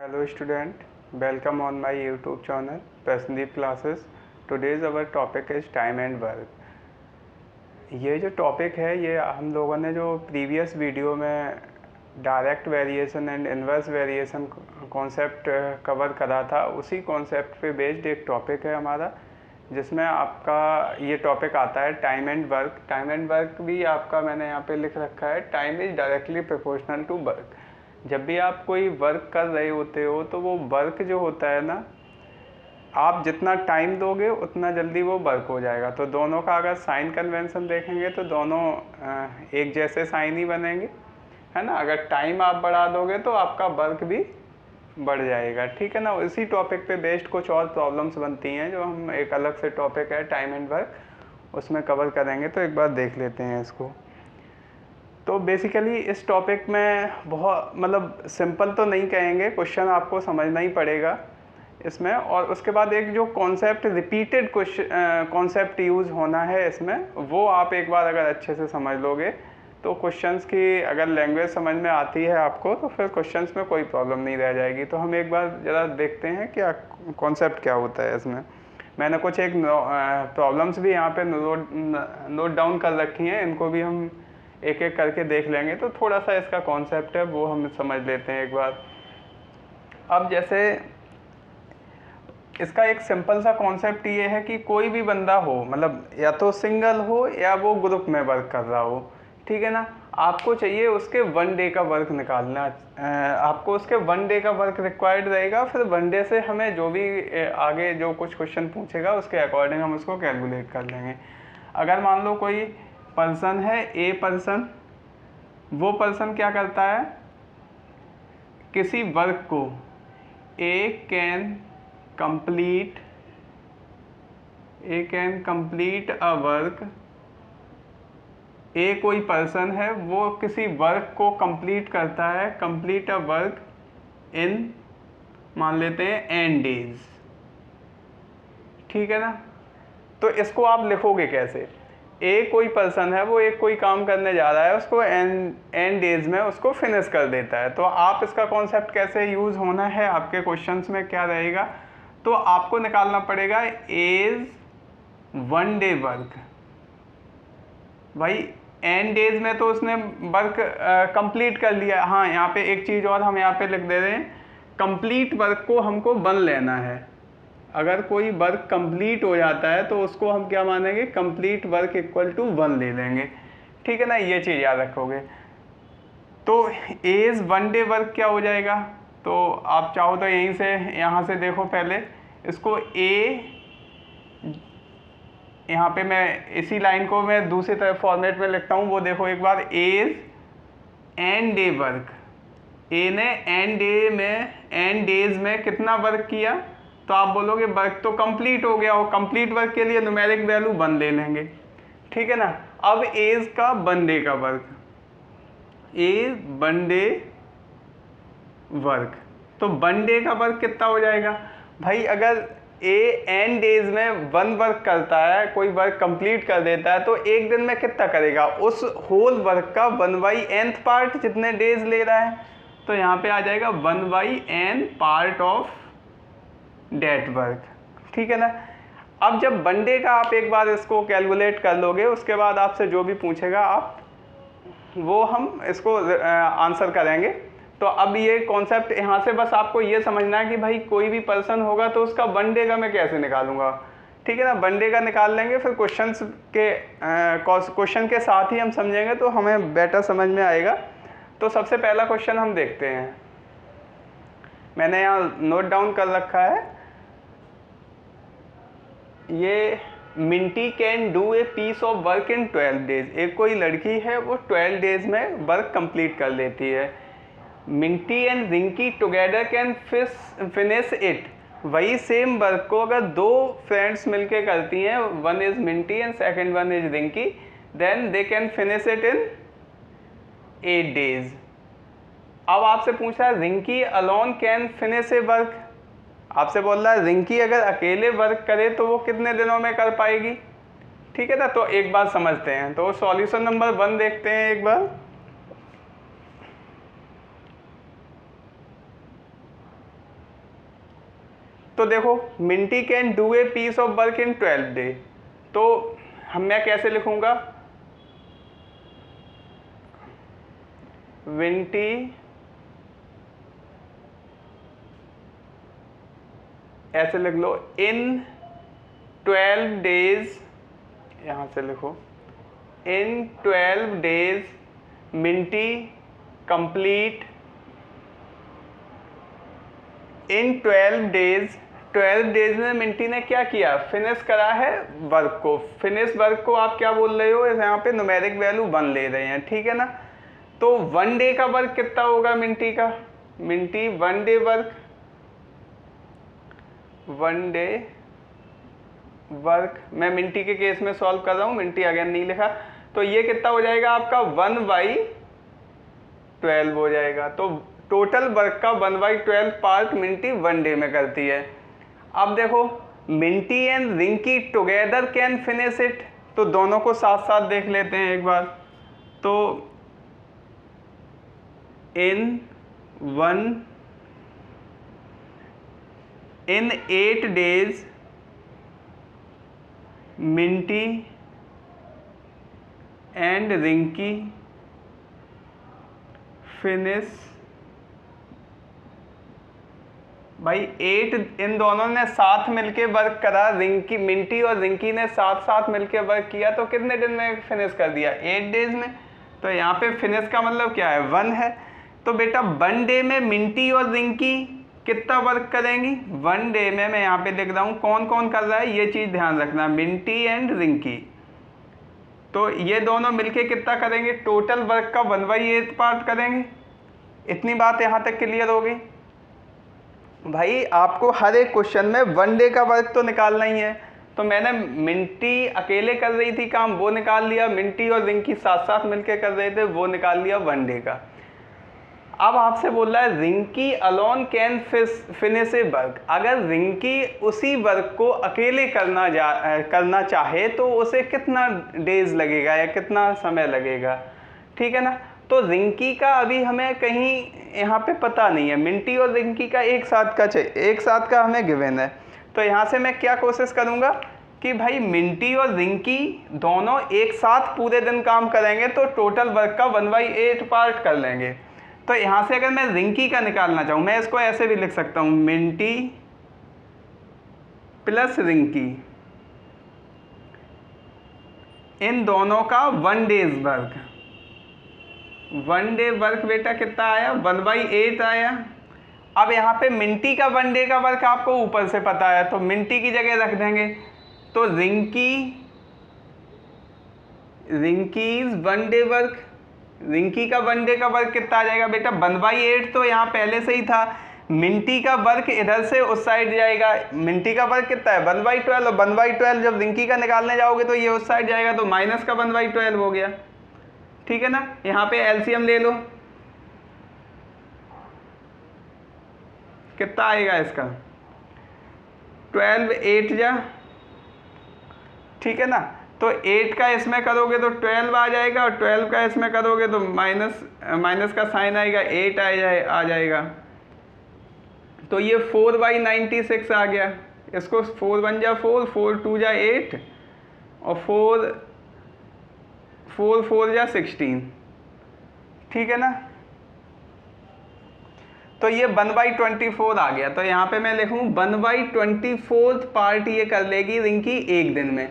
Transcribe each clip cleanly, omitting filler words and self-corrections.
Hello student, welcome on my YouTube channel Prasandeep Classes. Today's our topic is time and work. ये जो topic है ये हम लोगों ने जो प्रीवियस वीडियो में direct variation and inverse variation concept cover करा था, उसी कॉन्सेप्ट पे बेस्ड एक टॉपिक है हमारा, जिसमें आपका ये टॉपिक आता है time and work. Time and work भी आपका मैंने यहाँ पे लिख रखा है, time is directly proportional to work. जब भी आप कोई वर्क कर रहे होते हो तो वो वर्क जो होता है ना, आप जितना टाइम दोगे उतना जल्दी वो वर्क हो जाएगा। तो दोनों का अगर साइन कन्वेंशन देखेंगे तो दोनों एक जैसे साइन ही बनेंगे, है ना। अगर टाइम आप बढ़ा दोगे तो आपका वर्क भी बढ़ जाएगा, ठीक है ना। इसी टॉपिक पे बेस्ड कुछ और प्रॉब्लम्स बनती हैं जो हम एक अलग से टॉपिक है टाइम एंड वर्क, उसमें कवर करेंगे। तो एक बार देख लेते हैं इसको। तो बेसिकली इस टॉपिक में बहुत मतलब सिंपल तो नहीं कहेंगे, क्वेश्चन आपको समझना ही पड़ेगा इसमें। और उसके बाद एक जो कॉन्सेप्ट रिपीटेड कॉन्सेप्ट यूज़ होना है इसमें, वो आप एक बार अगर अच्छे से समझ लोगे तो क्वेश्चंस की अगर लैंग्वेज समझ में आती है आपको तो फिर क्वेश्चंस में कोई प्रॉब्लम नहीं रह जाएगी। तो हम एक बार ज़रा देखते हैं क्या कॉन्सेप्ट क्या होता है इसमें। मैंने कुछ एक प्रॉब्लम्स भी यहाँ पे नोट डाउन कर रखी हैं, इनको भी हम एक एक करके देख लेंगे। तो थोड़ा सा इसका कॉन्सेप्ट है वो हम समझ लेते हैं एक बार। अब जैसे इसका एक सिंपल सा कॉन्सेप्ट ये है कि कोई भी बंदा हो, मतलब या तो सिंगल हो या वो ग्रुप में वर्क कर रहा हो, ठीक है ना। आपको चाहिए उसके 1 डे का वर्क निकालना, आपको उसके 1 डे का वर्क रिक्वायर्ड रहेगा। फिर 1 डे से हमें जो भी आगे जो कुछ क्वेश्चन पूछेगा उसके अकॉर्डिंग हम उसको कैलकुलेट कर लेंगे। अगर मान लो कोई पर्सन है, ए पर्सन, वो पर्सन क्या करता है, किसी वर्क को ए कैन कंप्लीट अ वर्क। ए कोई पर्सन है, वो किसी वर्क को कंप्लीट करता है, कंप्लीट अ वर्क इन, मान लेते हैं n डेज, ठीक है ना। तो इसको आप लिखोगे कैसे, ए कोई पर्सन है, वो एक कोई काम करने जा रहा है, उसको n डेज में उसको फिनिश कर देता है। तो आप इसका कॉन्सेप्ट कैसे यूज़ होना है आपके क्वेश्चंस में क्या रहेगा, तो आपको निकालना पड़ेगा एज 1 डे वर्क। भाई n डेज में तो उसने वर्क कंप्लीट कर लिया। हाँ, यहाँ पे एक चीज़ और हम यहाँ पे लिख दे रहे हैं, कंप्लीट वर्क को हमको 1 लेना है। अगर कोई वर्क कंप्लीट हो जाता है तो उसको हम क्या मानेंगे, कंप्लीट वर्क इक्वल टू 1 ले लेंगे, ठीक है ना। ये चीज़ याद रखोगे। तो एज 1 डे वर्क क्या हो जाएगा, तो आप चाहो तो यहीं से यहाँ से देखो पहले इसको। ए यहाँ पे मैं इसी लाइन को मैं दूसरी तरफ फॉर्मेट में लिखता हूँ, वो देखो एक बार। एज n डे वर्क, ए ने n डेज में कितना वर्क किया, तो आप बोलोगे वर्क तो कंप्लीट हो गया, और कंप्लीट वर्क के लिए न्यूमेरिक वैल्यू 1 ले लेंगे, ठीक है ना। अब एज का 1 डे का वर्क, एज 1 डे वर्क, तो 1 डे का वर्क कितना हो जाएगा भाई। अगर ए n डेज में 1 वर्क करता है, कोई वर्क कंप्लीट कर देता है, तो एक दिन में कितना करेगा, उस होल वर्क का 1/n पार्ट जितने डेज ले रहा है। तो यहाँ पे आ जाएगा 1/n part of date work, ठीक है ना। अब जब 1 डे का आप एक बार इसको कैलकुलेट कर लोगे, उसके बाद आपसे जो भी पूछेगा आप वो हम इसको आंसर करेंगे। तो अब ये कॉन्सेप्ट यहाँ से बस आपको ये समझना है कि भाई कोई भी पर्सन होगा तो उसका 1 डे का मैं कैसे निकालूंगा, ठीक है ना। 1 डे का निकाल लेंगे, फिर क्वेश्चन के साथ ही हम समझेंगे तो हमें बेटर समझ में आएगा। तो सबसे पहला क्वेश्चन हम देखते हैं, मैंने यहाँ नोट डाउन कर रखा है। ये Minti can do a piece of work in 12 days. एक कोई लड़की है, वो 12 डेज में वर्क कंप्लीट कर लेती है। Minti and Rinki together can finish it. वही सेम वर्क को अगर 2 फ्रेंड्स मिलके करती हैं, 1 is Minti and second 1 is Rinki, then they can finish it in 8 days. अब आपसे पूछ रहा है Rinki alone can finish a work. आपसे बोल रहा है रिंकी अगर अकेले वर्क करे तो वो कितने दिनों में कर पाएगी, ठीक है ना। तो एक बार समझते हैं, तो सॉल्यूशन नंबर 1 देखते हैं एक बार। तो देखो Minti can do a piece of work in 12 day, तो मैं कैसे लिखूंगा, विंटी ऐसे लिख लो, इन 12 डेज, यहां से लिखो, इन 12 डेज मिंटी कंप्लीट, इन 12 डेज, 12 डेज में मिंटी ने क्या किया, फिनिश करा है वर्क को। फिनिश वर्क को आप क्या बोल रहे हो, यहाँ पे न्यूमेरिक वैल्यू 1 ले रहे हैं, ठीक है ना। तो 1 डे का वर्क कितना होगा मिंटी का, Minty 1 day work, 1 day work, मैं मिंटी के केस में सॉल्व कर रहा हूँ, मिंटी अगेन नहीं लिखा, तो ये कितना हो जाएगा आपका 1/12 हो जाएगा। तो टोटल वर्क का 1/12 पार्ट मिंटी 1 डे में करती है। अब देखो Minty and Rinki together can finish it, तो दोनों को साथ साथ देख लेते हैं एक बार। तो इन 8 days Minty and Rinki finish, भाई 8, इन दोनों ने साथ मिलके वर्क करा, रिंकी, मिंटी और रिंकी ने साथ साथ मिलके वर्क किया, तो कितने दिन में फिनिश कर दिया, 8 डेज में। तो यहाँ पे फिनिश का मतलब क्या है, 1 है। तो बेटा 1 डे में मिंटी और रिंकी कितना वर्क करेंगी, 1 डे में, मैं यहाँ पे लिख रहा हूँ कौन कौन कर रहा है, ये चीज़ ध्यान रखना, मिंटी एंड रिंकी, तो ये दोनों मिलके कितना करेंगे, टोटल वर्क का 1/8 पार्ट करेंगे। इतनी बात यहाँ तक क्लियर हो गई। भाई आपको हर एक क्वेश्चन में 1 डे का वर्क तो निकालना ही है, तो मैंने मिंटी अकेले कर रही थी काम, वो निकाल लिया, मिंटी और रिंकी साथ साथ मिलके कर रहे थे, वो निकाल लिया 1 डे का। अब आपसे बोल रहा है Rinki alone can finish a work, अगर रिंकी उसी वर्क को अकेले करना चाहे तो उसे कितना डेज लगेगा या कितना समय लगेगा, ठीक है ना। तो रिंकी का अभी हमें कहीं यहाँ पे पता नहीं है, मिंटी और रिंकी का एक साथ का हमें गिवन है। तो यहाँ से मैं क्या कोशिश करूँगा कि भाई मिंटी और रिंकी दोनों एक साथ पूरे दिन काम करेंगे तो टोटल वर्क का 1/8 पार्ट कर लेंगे। तो यहाँ से अगर मैं रिंकी का निकालना चाहूँ, मैं इसको ऐसे भी लिख सकता हूँ, मिंटी प्लस रिंकी, इन दोनों का 1 डेज वर्क, 1 डे वर्क बेटा कितना आया, 1/8 आया। अब यहाँ पे मिंटी का 1 डे का वर्क आपको ऊपर से पता है, तो मिंटी की जगह रख देंगे, तो रिंकीज 1 डे वर्क, रिंकी का 1 डे का वर्क कितना आ जाएगा बेटा, 1/8 तो यहाँ पहले से ही था, मिंटी का वर्क इधर से उस साइड जाएगा, मिंटी का वर्क कितना है 1/12, और 1/12 जब रिंकी का निकालने जाओगे तो ये उस साइड जाएगा, तो माइनस का 1/12 हो गया, ठीक है ना। यहाँ पे एलसीएम ले लो, कितना आएगा इसका, 12 8 जा, ठीक है ना। तो 8 का इसमें करोगे तो 12 आ जाएगा, और 12 का इसमें करोगे तो माइनस का साइन आएगा, 8 आ जाएगा। तो ये 4/96 आ गया, इसको 4 1 जा 4, 4 2 जा 8, और 4 4 जा 16, ठीक है ना। तो ये 1/24 आ गया, तो यहाँ पे मैं लिखूँ 1/24 पार्ट ये कर लेगी रिंकी एक दिन में,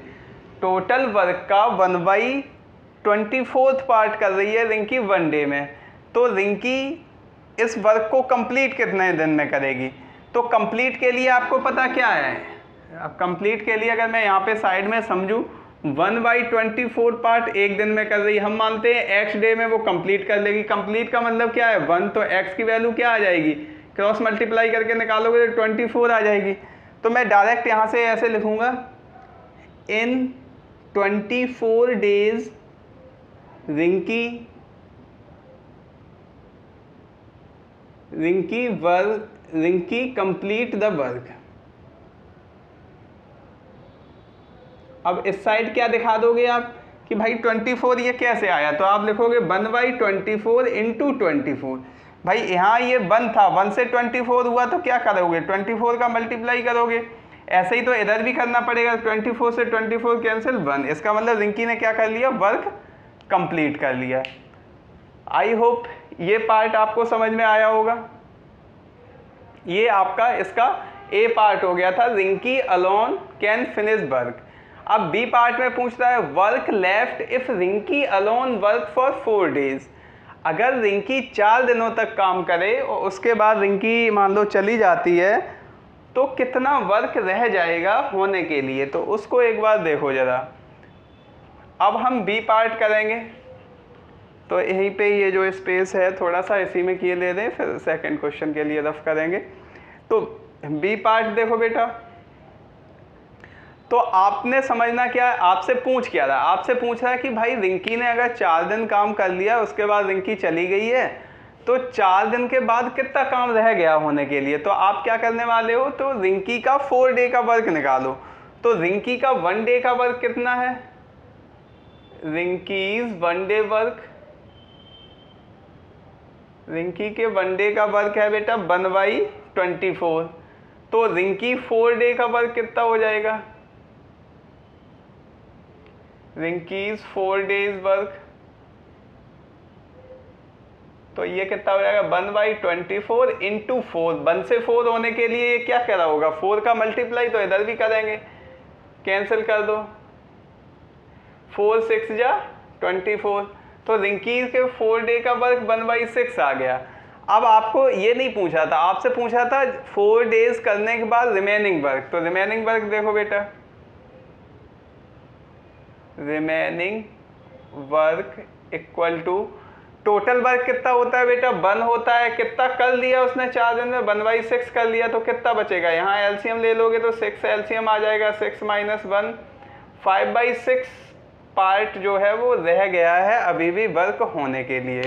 टोटल वर्क का 1/24 पार्ट कर रही है रिंकी 1 डे में। तो रिंकी इस वर्क को कंप्लीट कितने दिन में करेगी, तो कंप्लीट के लिए आपको पता क्या है, अब कंप्लीट के लिए अगर मैं यहाँ पे साइड में समझूँ 1/24 पार्ट एक दिन में कर रही है, हम मानते हैं x डे में वो कंप्लीट कर लेगी। कंप्लीट का मतलब क्या है 1, तो x की वैल्यू क्या आ जाएगी, क्रॉस मल्टीप्लाई करके निकालोगे तो 24 आ जाएगी। तो मैं डायरेक्ट यहाँ से ऐसे लिखूँगा, इन 24 days Rinki complete the work. अब इस साइड क्या दिखा दोगे आप कि भाई 24 ये कैसे आया, तो आप लिखोगे 1/24 × 24, भाई यहाँ ये 1 था, 1 से 24 हुआ तो क्या करोगे, 24 का मल्टीप्लाई करोगे। ऐसे ही तो इधर भी करना पड़ेगा, 24 से 24 कैंसिल 1, इसका मतलब रिंकी ने क्या कर लिया, वर्क कंप्लीट कर लिया। आई होप ये पार्ट आपको समझ में आया होगा। ये आपका इसका ए पार्ट हो गया था, Rinki alone can finish work. अब बी पार्ट में पूछ रहा है work left if Rinki alone work for 4 days. अगर रिंकी 4 दिनों तक काम करे और उसके बाद रिंकी मान लो चली जाती है तो कितना वर्क रह जाएगा होने के लिए, तो उसको एक बार देखो ज़रा। अब हम बी पार्ट करेंगे, तो यहीं पे ये जो स्पेस है थोड़ा सा इसी में किए ले दें, फिर सेकंड क्वेश्चन के लिए रफ करेंगे। तो बी पार्ट देखो बेटा, तो आपने समझना क्या है, आपसे पूछ क्या रहा है, आपसे पूछ रहा है कि भाई रिंकी ने अगर 4 दिन काम कर लिया उसके बाद रिंकी चली गई है तो 4 दिन के बाद कितना काम रह गया होने के लिए। तो आप क्या करने वाले हो, तो रिंकी का 4 डे का वर्क निकालो। तो रिंकी का 1 डे का वर्क कितना है, रिंकीज 1 डे वर्क, रिंकी के 1 डे का वर्क है बेटा 1/24। तो रिंकी 4 डे का वर्क कितना हो जाएगा, रिंकीज 4 डेज वर्क, तो ये कितना हो जाएगा 1/24 इंटू 4। 1 से 4 होने के लिए ये क्या करा होगा, 4 का मल्टीप्लाई तो इधर भी करेंगे, कैंसिल कर दो, 4 6 जा 24। तो रिंकी के 4 डे का वर्क 1/6 आ गया। अब आपको ये नहीं पूछा था, आपसे पूछा था 4 डेज करने के बाद रिमेनिंग वर्क। तो रिमेनिंग वर्क देखो बेटा, remaining work equal to total work कितना होता है बेटा 1 होता है, कितना कर लिया उसने 4 दिन में 1/6 कर लिया, तो कितना बचेगा, यहाँ एलसीएम ले लोगे तो 6 एलसीएम आ जाएगा, 6 - 1 5/6 पार्ट जो है वो रह गया है अभी भी वर्क होने के लिए।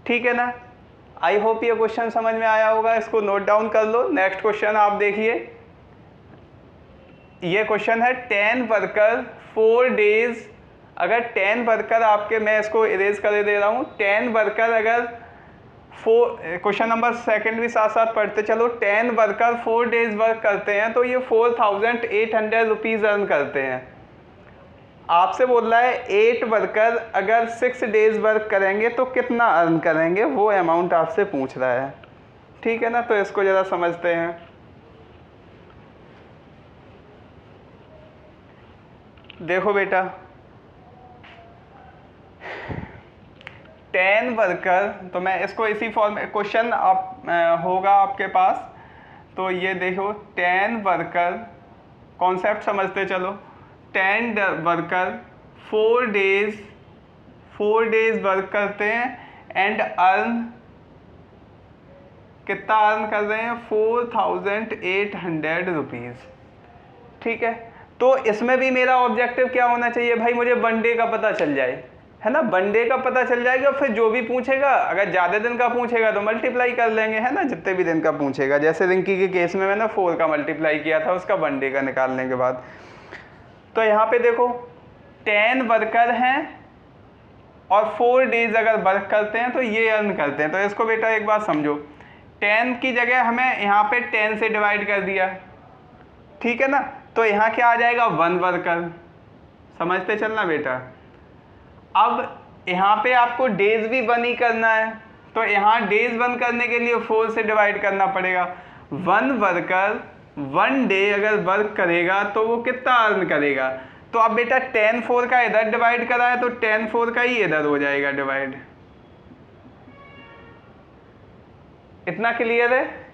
ठीक है ना, आई होप ये क्वेश्चन समझ में आया होगा, इसको नोट डाउन कर लो। नेक्स्ट क्वेश्चन आप देखिए, ये क्वेश्चन है 10 वर्कर 4 डेज। अगर 10 वर्कर आपके, मैं इसको इरेज कर दे रहा हूँ, 10 वर्कर अगर क्वेश्चन नंबर सेकंड भी साथ साथ पढ़ते चलो, 10 वर्कर 4 डेज वर्क करते हैं तो ये 4800 रुपीज़ अर्न करते हैं। आपसे बोल रहा है 8 वर्कर अगर 6 डेज वर्क करेंगे तो कितना अर्न करेंगे, वो अमाउंट आपसे पूछ रहा है। ठीक है ना, तो इसको ज़रा समझते हैं। देखो बेटा 10 वर्कर, तो मैं इसको इसी फॉर्म में क्वेश्चन आप होगा आपके पास, तो ये देखो 10 वर्कर, कॉन्सेप्ट समझते चलो, 10 वर्कर 4 डेज वर्क करते हैं एंड अर्न, कितना अर्न कर रहे हैं 4800 रुपीज़। ठीक है, तो इसमें भी मेरा ऑब्जेक्टिव क्या होना चाहिए भाई, मुझे 1 डे का पता चल जाए, है ना, 1 डे का पता चल जाएगा, फिर जो भी पूछेगा अगर ज़्यादा दिन का पूछेगा तो मल्टीप्लाई कर लेंगे, है ना, जितने भी दिन का पूछेगा। जैसे रिंकी के केस में मैंने 4 का मल्टीप्लाई किया था उसका 1 डे का निकालने के बाद। तो यहाँ पे देखो 10 वर्कर हैं और 4 डेज अगर वर्क करते हैं तो ये अर्न करते हैं। तो इसको बेटा एक बात समझो, 10 की जगह हमें यहाँ पे 10 से डिवाइड कर दिया, ठीक है ना, तो यहाँ क्या आ जाएगा 1 वर्कर, समझते चलना बेटा। अब यहाँ पे आपको डेज भी 1 ही करना है, तो यहाँ डेज 1 करने के लिए 4 से डिवाइड करना पड़ेगा। 1 वर्कर 1 डे अगर वर्क करेगा तो वो कितना अर्न करेगा, तो अब बेटा 10 4 का इधर डिवाइड करा है तो 10 4 का ही इधर हो जाएगा डिवाइड। इतना क्लियर है।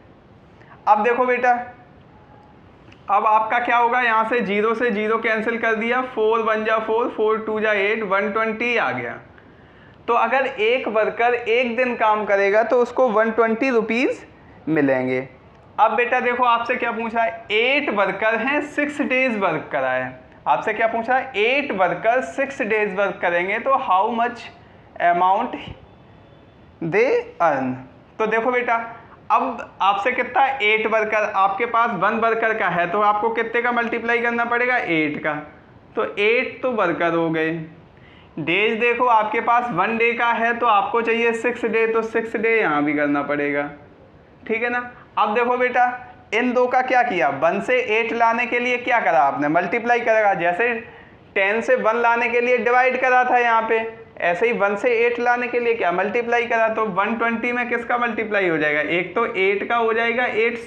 अब देखो बेटा, अब आपका क्या होगा, यहाँ से 0 से 0 कैंसिल कर दिया, 4 1 जा 4, 4 2 जा 8, 120 आ गया। तो अगर एक वर्कर 1 दिन काम करेगा तो उसको 120 रुपीज़ मिलेंगे। अब बेटा देखो आपसे क्या पूछा है, 8 वर्कर हैं 6 डेज वर्क करा है, आपसे क्या पूछा है 8 वर्कर 6 डेज वर्क करेंगे तो how much amount they earn. तो देखो बेटा अब आपसे कितना 8 वर्कर, आपके पास 1 वर्कर का है तो आपको कितने का मल्टीप्लाई करना पड़ेगा 8 का, तो 8 तो वर्कर हो गए, डेज देखो आपके पास 1 डे का है तो आपको चाहिए 6 डे, तो 6 डे यहाँ भी करना पड़ेगा, ठीक है ना। अब देखो बेटा इन दो का क्या किया, 1 से 8 लाने के लिए क्या करा आपने, मल्टीप्लाई करेगा। जैसे 10 से 1 लाने के लिए डिवाइड करा था यहाँ पे, ऐसे ही 1 से 8 लाने के लिए क्या मल्टीप्लाई करा। तो 120 में किसका मल्टीप्लाई हो जाएगा, एक तो 8 का हो जाएगा, 8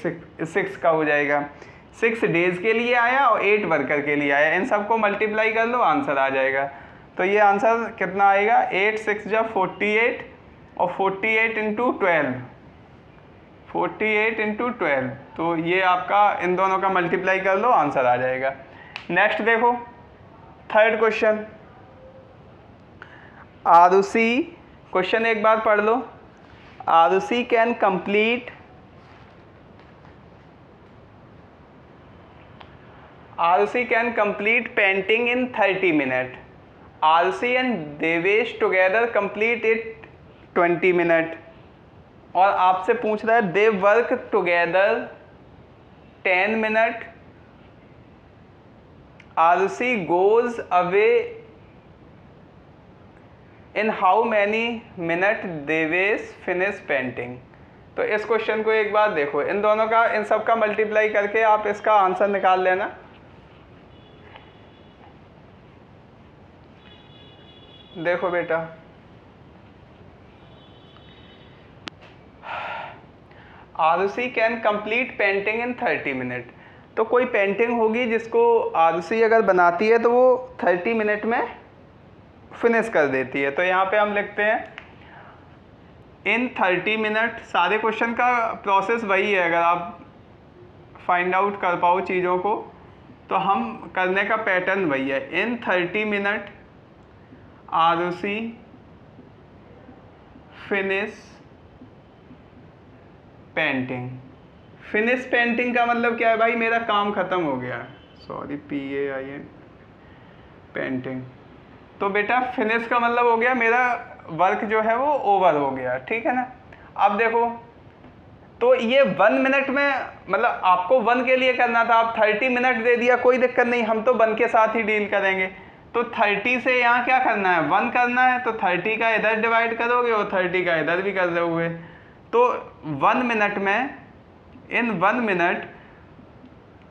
6 का हो जाएगा। 6 डेज के लिए आया और 8 वर्कर के लिए आया, इन सबको मल्टीप्लाई कर लो आंसर आ जाएगा। तो ये आंसर कितना आएगा, 8 6 जा 48 और 48 इंटू 12, 48 इंटू 12। तो ये आपका इन दोनों का मल्टीप्लाई कर लो आंसर आ जाएगा। नेक्स्ट देखो थर्ड क्वेश्चन, आरुषि, क्वेश्चन एक बार पढ़ लो। Arushi can complete painting in 30 minute. Arushi and Devesh together complete it 20 minute. और आपसे पूछ रहा है they work together 10 minute. Arushi goes away in how many minute Devesh finish painting. तो इस क्वेश्चन को एक बार देखो, इन दोनों का इन सब का मल्टीप्लाई करके आप इसका आंसर निकाल लेना। देखो बेटा Arushi can complete painting in 30 minute. तो कोई पेंटिंग होगी जिसको आरुषि अगर बनाती है तो वो 30 मिनट में फिनिश कर देती है। तो यहाँ पे हम लिखते हैं इन 30 मिनट। सारे क्वेश्चन का प्रोसेस वही है, अगर आप फाइंड आउट कर पाओ चीज़ों को तो हम करने का पैटर्न वही है। In 30 minute Arushi finish painting. Finish painting का मतलब क्या है भाई, मेरा काम ख़त्म हो गया, सॉरी PAIN पेंटिंग। तो बेटा फिनिश का मतलब हो गया मेरा वर्क जो है वो ओवर हो गया, ठीक है ना। अब देखो तो ये 1 मिनट में, मतलब आपको 1 के लिए करना था, आप 30 मिनट दे दिया, कोई दिक्कत नहीं, हम तो 1 के साथ ही डील करेंगे। तो 30 से यहाँ क्या करना है, 1 करना है, तो 30 का इधर डिवाइड करोगे और 30 का इधर भी कर दोगे। तो 1 मिनट में, इन 1 मिनट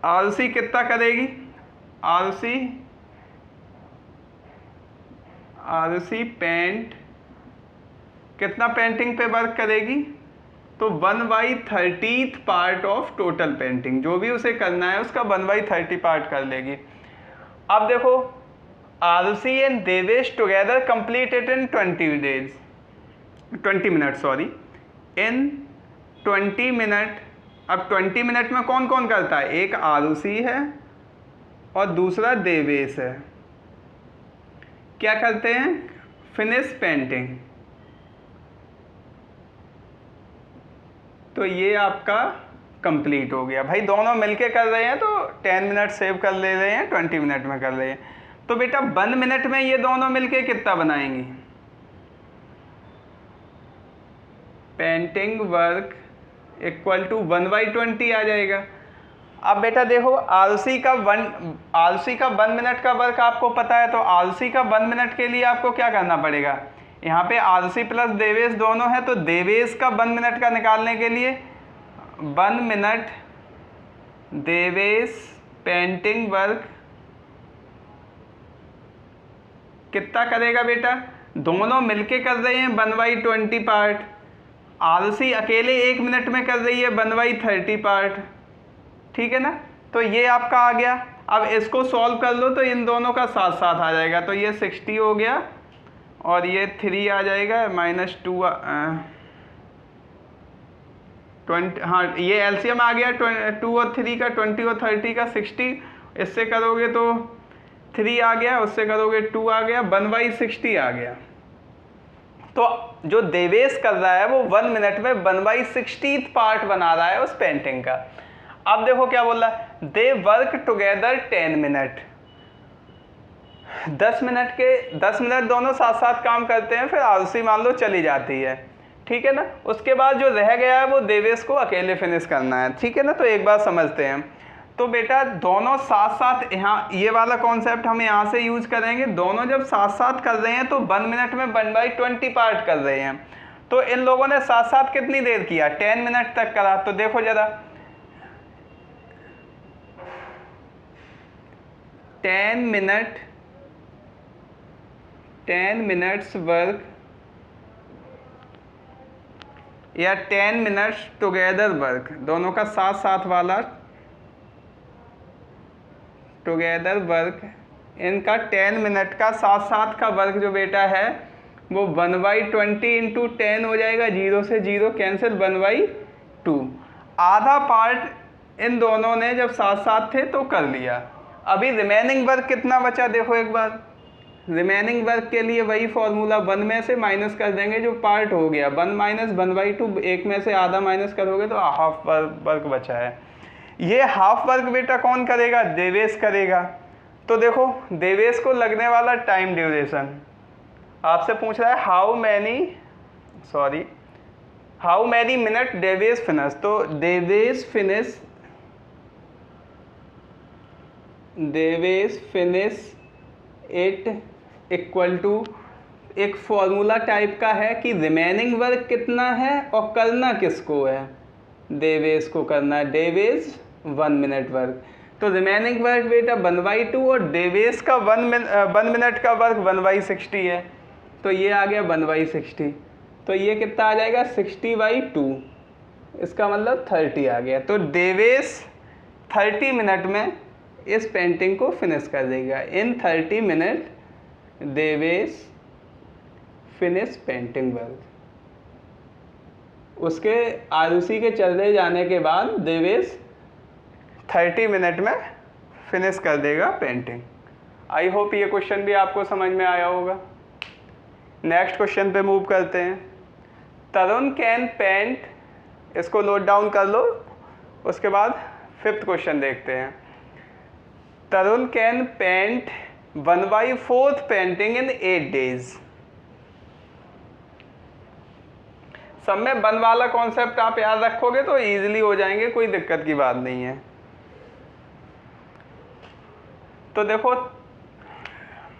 आरुषि कितना करेगी, आरुषि पेंट कितना पेंटिंग पे वर्क करेगी, तो 1/30 पार्ट ऑफ टोटल पेंटिंग, जो भी उसे करना है उसका 1/30 पार्ट कर लेगी। अब देखो Arushi and Devesh together complete it in 20 minute sorry, in 20 minute. अब 20 मिनट में कौन कौन करता है, एक आरुषि है और दूसरा देवेश है, क्या करते हैं, फिनिश पेंटिंग। तो ये आपका कंप्लीट हो गया भाई, दोनों मिलके कर रहे हैं तो 10 मिनट सेव कर ले रहे हैं, 20 मिनट में कर रहे हैं। तो बेटा 1 मिनट में ये दोनों मिलके कितना बनाएंगी, पेंटिंग वर्क इक्वल टू 1/20 आ जाएगा। अब बेटा देखो आरुषि का 1 मिनट का वर्क आपको पता है, तो आरुषि का 1 मिनट के लिए आपको क्या करना पड़ेगा, यहाँ पे आरुषि प्लस देवेश दोनों है, तो देवेश का 1 मिनट का निकालने के लिए 1 मिनट देवेश पेंटिंग वर्क कितना करेगा बेटा, दोनों मिलके कर रहे हैं 1/20 पार्ट, आरुषि अकेले 1 मिनट में कर रही है 1/30 पार्ट, ठीक है ना। तो ये आपका आ गया। अब इसको सॉल्व कर लो तो इन दोनों का साथ साथ आ जाएगा, तो ये 60 हो गया और ये 3 आ जाएगा, -2 20, हाँ ये एलसीएम आ गया 2 और 3 का, 20 और 30 का 60, इससे करोगे तो 3 आ गया, उससे करोगे 2 आ गया, 1/60 आ गया। तो जो देवेश कर रहा है वो 1 मिनट में 1/60 पार्ट बना रहा है उस पेंटिंग का। अब देखो क्या बोल रहा है, they work together 10 minute. 10 minute दोनों साथ साथ काम करते हैं, फिर आरुषि मान लो चली जाती है, ठीक है ना। उसके बाद जो रह गया है वो देवेश को अकेले फिनिश करना है, ठीक है ना। तो एक बार समझते हैं, तो बेटा दोनों साथ साथ, यहाँ ये वाला कॉन्सेप्ट हम यहाँ से यूज करेंगे, दोनों जब साथ साथ कर रहे हैं तो 1 मिनट में 1/20 पार्ट कर रहे हैं। तो इन लोगों ने साथ साथ कितनी देर किया, 10 मिनट तक करा। तो देखो जरा 10 मिनट्स वर्क या 10 मिनट्स टुगेदर वर्क, दोनों का साथ साथ वाला टुगेदर वर्क, इनका 10 मिनट का साथ साथ का वर्क जो बेटा है वो 1/20 इंटू 10 हो जाएगा, 0 से 0 कैंसिल, 1/2। आधा पार्ट इन दोनों ने जब साथ साथ थे तो कर लिया। अभी रिमेनिंग वर्क कितना बचा देखो एक बार। रिमेनिंग वर्क के लिए वही फॉर्मूला, 1 में से माइनस कर देंगे जो पार्ट हो गया, 1 माइनस 1/2, एक में से आधा माइनस करोगे तो हाफ वर्क बचा है। ये हाफ वर्क बेटा कौन करेगा, देवेश करेगा। तो देखो देवेश को लगने वाला टाइम ड्यूरेशन आपसे पूछ रहा है how many minute Devesh finish. तो Devesh finish it equal to, एक फॉर्मूला टाइप का है कि रिमेनिंग वर्क कितना है और करना किसको है, देवेश को करना है, देवेश 1 मिनट वर्क। तो रिमेनिंग वर्क बेटा 1/2 और देवेश का 1 मिनट का वर्क 1/60 है, तो ये आ गया 1/60। तो ये कितना आ जाएगा 60/2, इसका मतलब 30 आ गया। तो देवेश 30 मिनट में इस पेंटिंग को फिनिश कर देगा। इन 30 minute Devesh finish painting work. उसके आरुषि के चलते जाने के बाद देवेश 30 मिनट में फिनिश कर देगा पेंटिंग। आई होप ये क्वेश्चन भी आपको समझ में आया होगा। नेक्स्ट क्वेश्चन पे मूव करते हैं। तरुण कैन पेंट, इसको नोट डाउन कर लो, उसके बाद 5th क्वेश्चन देखते हैं। Tarun can paint 1/4 painting in 8 days। सब में 1 वाला कॉन्सेप्ट आप याद रखोगे तो इजीली हो जाएंगे, कोई दिक्कत की बात नहीं है। तो देखो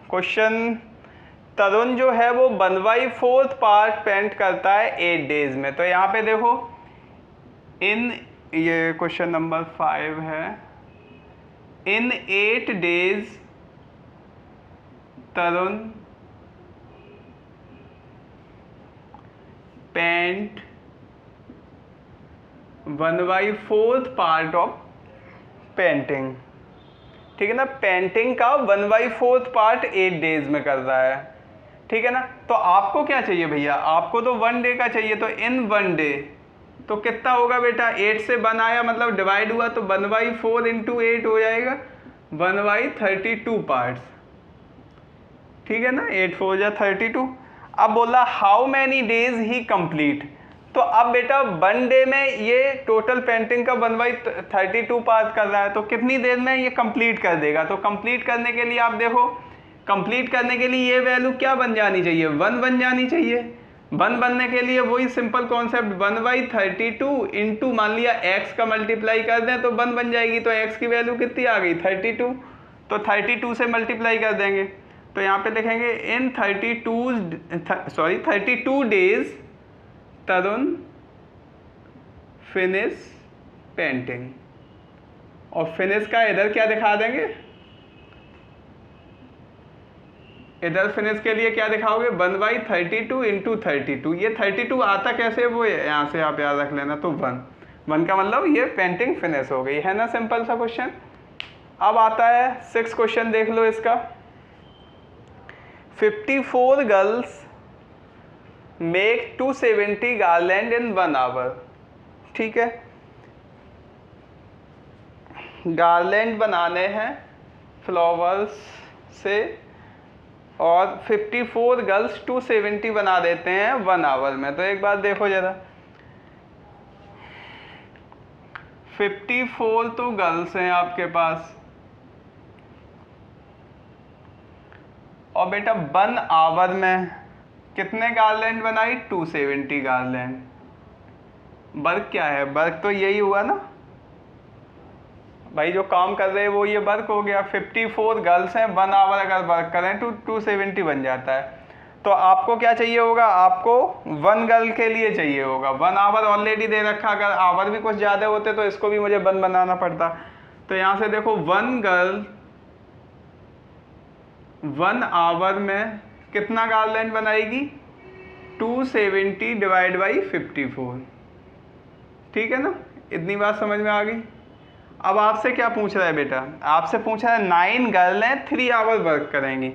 क्वेश्चन, तरुण जो है वो 1/4 पार्ट पेंट करता है 8 days में। तो यहाँ पे देखो ये क्वेश्चन नंबर 5 है। In 8 days Tarun paint 1/4 part of painting, ठीक है ना। पेंटिंग का 1/4 पार्ट 8 days में कर रहा है, ठीक है ना। तो आपको क्या चाहिए भैया, आपको तो 1 डे का चाहिए। तो इन 1 डे तो कितना होगा बेटा, 8 से 1 आया मतलब डिवाइड हुआ, तो 1/4 इंटू 8 हो जाएगा 1/32 पार्ट्स, ठीक है ना। 8 4 जा 32। अब बोला how many days he complete. तो अब बेटा 1 डे में ये टोटल पेंटिंग का 1/32 पार्ट कर रहा है, तो कितनी देर में ये कंप्लीट कर देगा। तो कंप्लीट करने के लिए आप देखो, कंप्लीट करने के लिए ये वैल्यू क्या बन जानी चाहिए, 1 बन जानी चाहिए। 1 बनने के लिए वही सिंपल कॉन्सेप्ट 1/32 इंटू मान लिया x का मल्टीप्लाई कर दें तो 1 बन जाएगी। तो x की वैल्यू कितनी आ गई 32, तो 32 से मल्टीप्लाई कर देंगे। तो यहाँ पे लिखेंगे इन 32 डेज तरुण फिनिश पेंटिंग, और फिनिश का इधर क्या दिखा देंगे, इधर फिनिश के लिए क्या दिखाओगे 1/32 इंटू 32। ये 32 आता कैसे वो यहाँ से आप याद रख लेना। तो 1 का मतलब ये पेंटिंग फिनिश हो गई है ना, सिंपल सा क्वेश्चन। अब आता है 6th क्वेश्चन, देख लो इसका। 54 girls make 270 garland in 1 hour, ठीक है। गार्लैंड बनाने हैं फ्लावर्स से, और 54 गर्ल्स 270 बना देते हैं 1 आवर में। तो एक बात देखो जरा, 54 तो गर्ल्स हैं आपके पास, और बेटा 1 आवर में कितने गार्लैंड बनाई 270 गार्लैंड। वर्क क्या है, वर्क तो यही हुआ ना, भाई जो काम कर रहे हैं वो ये वर्क हो गया, 54 गर्ल्स हैं, 1 आवर अगर वर्क करें तो 270 बन जाता है। तो आपको क्या चाहिए होगा, आपको 1 गर्ल के लिए चाहिए होगा। 1 आवर ऑलरेडी दे रखा, अगर आवर भी कुछ ज़्यादा होते तो इसको भी मुझे 1 बनाना पड़ता। तो यहाँ से देखो 1 गर्ल 1 आवर में कितना गार्लैंड बनाएगी, 270 डिवाइड बाई 54। ठीक है ना, इतनी बात समझ में आ गई। अब आपसे क्या पूछ रहा है बेटा, आपसे पूछ रहा है 9 गर्ल हैं 3 आवर वर्क करेंगी।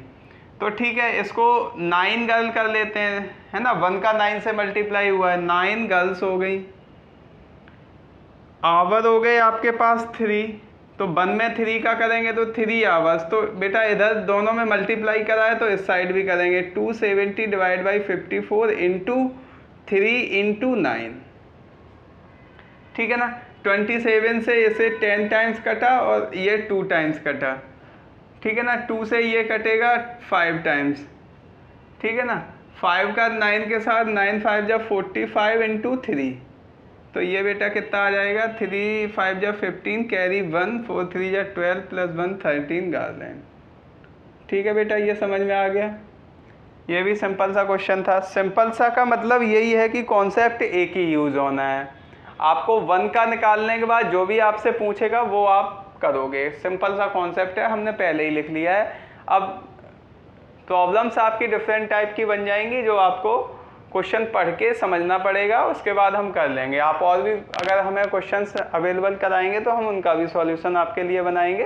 तो ठीक है, इसको 9 गर्ल कर लेते हैं, है ना, 1 का 9 से मल्टीप्लाई हुआ है, 9 गर्ल्स हो गई, आवर हो गए आपके पास 3, तो 1 में 3 का करेंगे तो 3 आवर्स। तो बेटा इधर दोनों में मल्टीप्लाई करा है तो इस साइड भी करेंगे, 270 डिवाइड बाई 54 इंटू 3 इंटू 9। ठीक है ना, 27 से इसे 10 टाइम्स कटा और ये 2 टाइम्स कटा। ठीक है ना, 2 से ये कटेगा 5 टाइम्स। ठीक है ना, 5 का 9 के साथ 9 5 जा 45 इंटू 3, तो ये बेटा कितना आ जाएगा, 3 5 जा 15 कैरी 1 4 3 जा 12 प्लस 1 13 गार्लैंड। ठीक है बेटा, ये समझ में आ गया। ये भी सिंपल सा क्वेश्चन था। सिंपल सा का मतलब यही है कि कॉन्सेप्ट एक ही यूज़ होना है। आपको 1 का निकालने के बाद जो भी आपसे पूछेगा वो आप करोगे। सिंपल सा कॉन्सेप्ट है, हमने पहले ही लिख लिया है। अब प्रॉब्लम्स आपकी डिफरेंट टाइप की बन जाएंगी जो आपको क्वेश्चन पढ़ के समझना पड़ेगा, उसके बाद हम कर लेंगे। आप और भी अगर हमें क्वेश्चंस अवेलेबल कराएंगे तो हम उनका भी सॉल्यूशन आपके लिए बनाएंगे।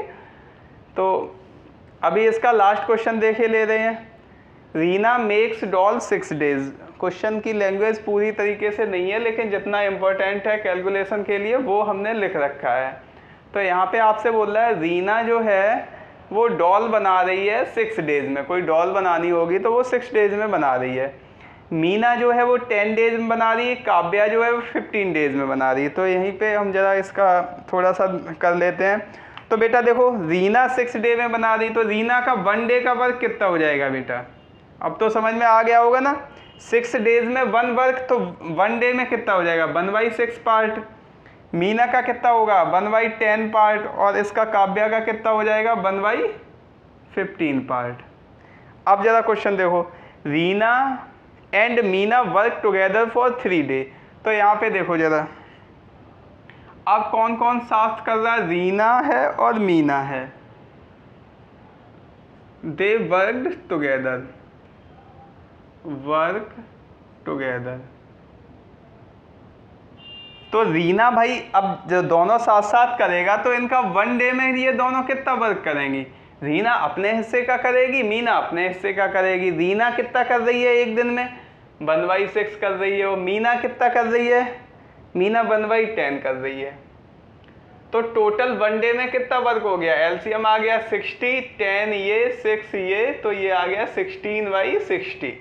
तो अभी इसका लास्ट क्वेश्चन देखे ले रहे हैं। Reena makes doll 6 days. Question की लैंग्वेज पूरी तरीके से नहीं है, लेकिन जितना इम्पोर्टेंट है कैलकुलेशन के लिए वो हमने लिख रखा है। तो यहाँ पे आपसे बोल रहा है रीना जो है वो डॉल बना रही है 6 डेज में। कोई डॉल बनानी होगी तो वो 6 डेज में बना रही है। मीना जो है वो 10 डेज में बना रही है, काव्या जो है वो 15 डेज में बना रही है। तो यहीं पे हम ज़रा इसका थोड़ा सा कर लेते हैं। तो बेटा देखो, रीना 6 डे में बना रही, तो रीना का 1 डे का वर्क कितना हो जाएगा बेटा, अब तो समझ में आ गया होगा ना। 6 डेज में 1 वर्क, तो 1 डे में कितना हो जाएगा, 1/6 पार्ट। मीना का कितना होगा, 1/10 पार्ट, और इसका काव्या का कितना हो जाएगा, 1/15 पार्ट। अब ज़रा क्वेश्चन देखो, Reena and Meena work together for 3 day. तो यहाँ पे देखो ज़रा, अब कौन कौन साथ कर रहा है, रीना है और मीना है। They worked together, work together. तो रीना भाई अब जो दोनों साथ साथ करेगा तो इनका 1 डे में ये दोनों कितना वर्क करेंगी, रीना अपने हिस्से का करेगी, मीना अपने हिस्से का करेगी। रीना कितना कर रही है एक दिन में, 1/6 कर रही है, और मीना कितना कर रही है, मीना 1/10 कर रही है। तो टोटल 1 डे में कितना वर्क हो गया, एलसीएम आ गया 60, 10 ये 6 ये, तो ये आ गया 16/60।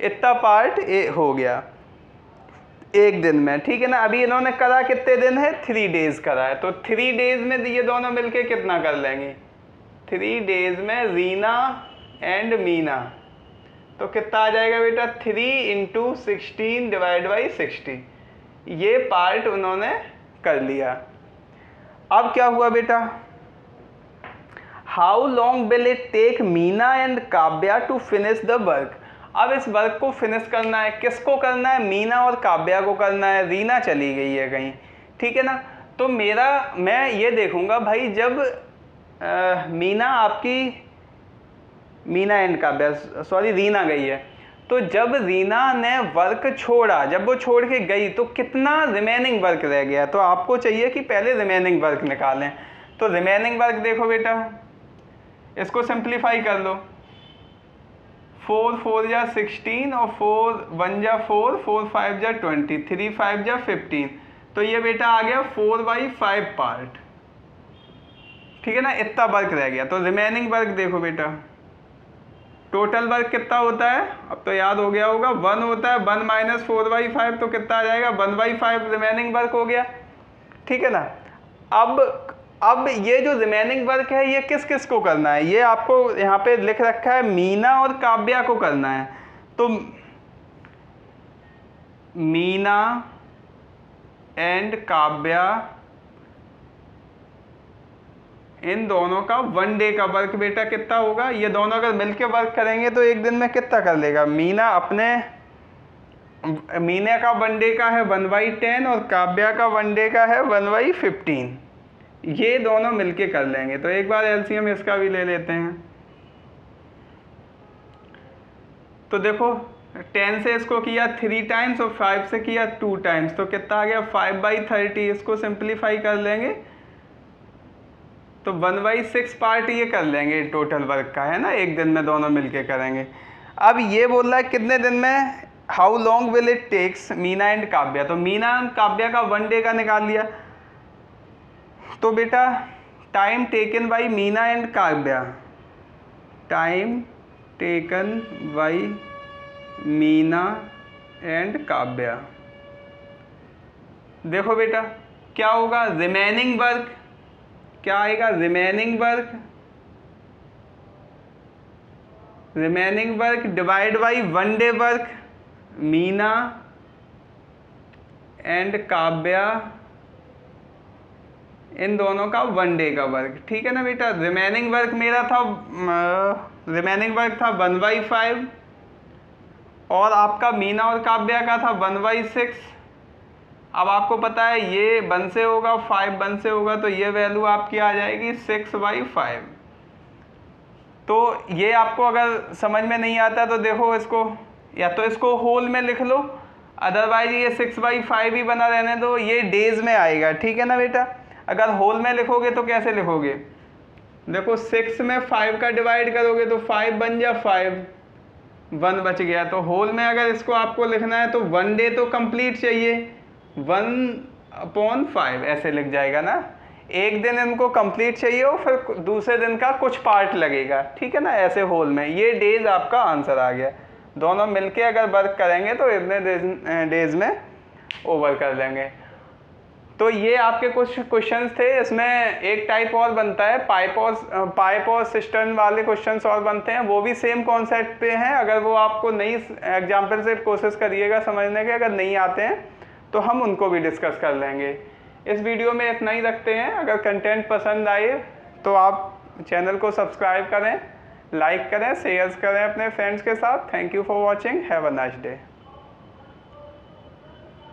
इतना पार्ट हो गया एक दिन में। ठीक है ना, अभी इन्होंने करा कितने दिन है, 3 डेज करा है। तो 3 डेज में ये दोनों मिलके कितना कर लेंगे, 3 डेज में रीना एंड मीना, तो कितना आ जाएगा बेटा, 3 × 16 डिवाइड बाई 60। ये पार्ट उन्होंने कर लिया। अब क्या हुआ बेटा, how long will it take Meena and Kavya to finish the work. अब इस वर्क को फिनिश करना है, किसको करना है, मीना और काव्या को करना है। रीना चली गई है कहीं, ठीक है ना। तो मैं ये देखूंगा भाई, जब मीना एंड काव्या, सॉरी रीना गई है, तो जब रीना ने वर्क छोड़ा, जब वो छोड़ के गई तो कितना रिमेनिंग वर्क रह गया। तो आपको चाहिए कि पहले रिमेनिंग वर्क निकालें। तो रिमेनिंग वर्क देखो बेटा, इसको सिंप्लीफाई कर लो, 4 4 जा 16 और 4 1 जा 4, 4 5 जा 20, 3 5 जा 15। तो ये बेटा आ गया 4/5 पार्ट। ठीक है ना, इतना वर्क रह गया। तो रिमेनिंग वर्क देखो बेटा, टोटल वर्क कितना होता है, अब तो याद हो गया होगा, 1 होता है, 1 - 4/5, तो कितना आ जाएगा, 1/5 रिमेनिंग वर्क हो गया। ठीक है ना। अब ये जो रिमेनिंग वर्क है ये किस किस को करना है, ये आपको यहाँ पे लिख रखा है, मीना और काव्या को करना है। तो मीना एंड काव्या इन दोनों का 1 डे का वर्क बेटा कितना होगा, ये दोनों अगर मिलके वर्क करेंगे तो एक दिन में कितना कर लेगा। मीना का 1 डे का है 1/10 और काव्या का 1 डे का है 1/15, ये दोनों मिलके कर लेंगे। तो एक बार एलसीएम इसका भी ले लेते हैं। तो देखो 10 से इसको किया 3 टाइम्स और 5 से किया 2 टाइम्स, तो कितना आ गया 5/30। इसको सिंप्लीफाई कर लेंगे तो 1/6 पार्ट ये कर लेंगे टोटल वर्क का, है ना, एक दिन में दोनों मिलके करेंगे। अब ये बोल रहा है कितने दिन में, how long will it takes Meena and Kavya. तो मीना एंड काव्या का 1 डे का निकाल लिया। तो बेटा time taken by Meena and Kavya, time taken by Meena and Kavya, देखो बेटा क्या होगा, रिमेनिंग वर्क क्या आएगा, remaining work divide by 1 day work Meena and Kavya, इन दोनों का 1 डे का वर्क, ठीक है ना बेटा। रिमेनिंग वर्क मेरा था 1/5 और आपका मीना और काव्या का था 1/6। अब आपको पता है ये 1 से होगा 5 1 से होगा, तो ये वैल्यू आपकी आ जाएगी 6/5। तो ये आपको अगर समझ में नहीं आता तो देखो इसको, या तो इसको होल में लिख लो, अदरवाइज ये 6/5 ही बना रहने दो, ये डेज में आएगा, ठीक है ना बेटा। अगर होल में लिखोगे तो कैसे लिखोगे, देखो 6 में 5 का डिवाइड करोगे तो 5 बन जा 5, 1 बच गया। तो होल में अगर इसको आपको लिखना है तो 1 डे तो कंप्लीट चाहिए, 1/5 ऐसे लिख जाएगा ना। एक दिन इनको कंप्लीट चाहिए और फिर दूसरे दिन का कुछ पार्ट लगेगा, ठीक है ना, ऐसे होल में। ये डेज आपका आंसर आ गया। दोनों मिलके अगर वर्क करेंगे तो इतने डेज में ओवर कर लेंगे। तो ये आपके कुछ क्वेश्चंस थे। इसमें एक टाइप और बनता है, पाइप और सिस्टर्न वाले क्वेश्चंस और बनते हैं, वो भी सेम कॉन्सेप्ट पे हैं। अगर वो आपको नई एग्जाम्पल से कोशिश करिएगा समझने के, अगर नहीं आते हैं तो हम उनको भी डिस्कस कर लेंगे। इस वीडियो में इतना ही रखते हैं। अगर कंटेंट पसंद आए तो आप चैनल को सब्सक्राइब करें, लाइक करें, शेयर करें अपने फ्रेंड्स के साथ। Thank you for watching, have a nice day.